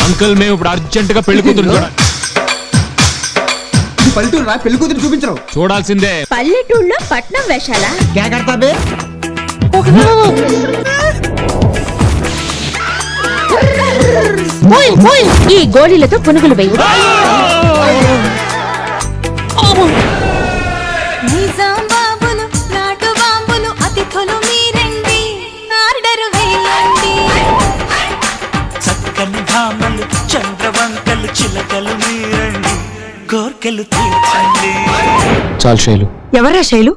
Uncle మేము ఇప్పుడు urgent గా పెళ్లి కూతురు పల్లెటూరు రా, పెళ్లి కూతురు చూపించరు. చూడాల్సిందే. పల్లెటూళ్ళలో పట్నం వేషాలా? ఈ గోళీలతో పునుగులు వేయి. చక్కని భామలు చంద్రవంకలు చిలకలు మీరండి కోర్కెలు తీర్చండి. చాలు శైలు. ఎవరా శైలు?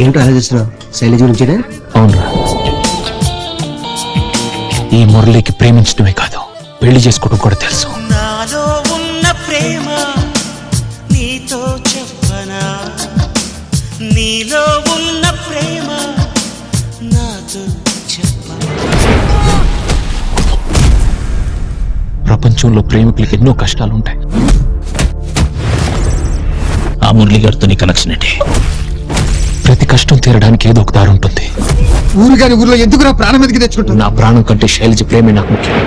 ఏంటో ఆలోచిస్తున్నావు? శైలజ గురించి? అవునరా, ఈ మురళికి ప్రేమించడమే కాదు పెళ్లి చేసుకోవడం కూడా తెలుసు. నాలో ఉన్న ప్రేమ నీతో చెప్పనా, నీలో ఉన్న ప్రేమ నాతో చెప్పనా. ప్రపంచంలో ప్రేమికులకి ఎన్నో కష్టాలు ఉంటాయి. ఆ మురళి గారితో నీ కనెక్షన్ ఏంటి? ప్రతి కష్టం తీరడానికి ఏదో ఒక దారి ఉంటుంది. ఊరు కాని ఊర్లో ఎందుకు నా ప్రాణం మీదకి తెచ్చుకుంటాను? నా ప్రాణం కంటే శైలజ ప్రేమే నాకు ముఖ్యం.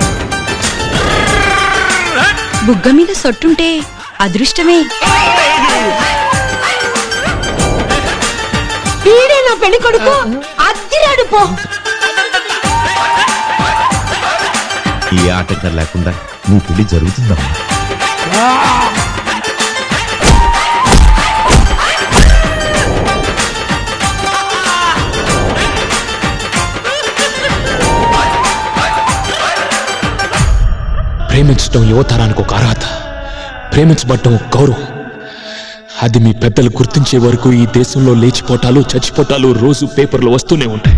బుగ్గ మీద సొట్టుంటే అదృష్టమే. వీడే నా పెళ్లి కొడుకు, అద్దిరాడు పో. ఈ ఆటంకం లేకుండా నీ పెళ్లి జరుగుతుందమ్మా. ప్రేమించడం యువతరానికి ఒక అర్హత, ప్రేమించబడటం ఒక గౌరవం. అది మీ పెద్దలు గుర్తించే వరకు ఈ దేశంలో లేచిపోటాలు చచ్చిపోటాలు రోజు పేపర్లు వస్తూనే ఉంటాయి.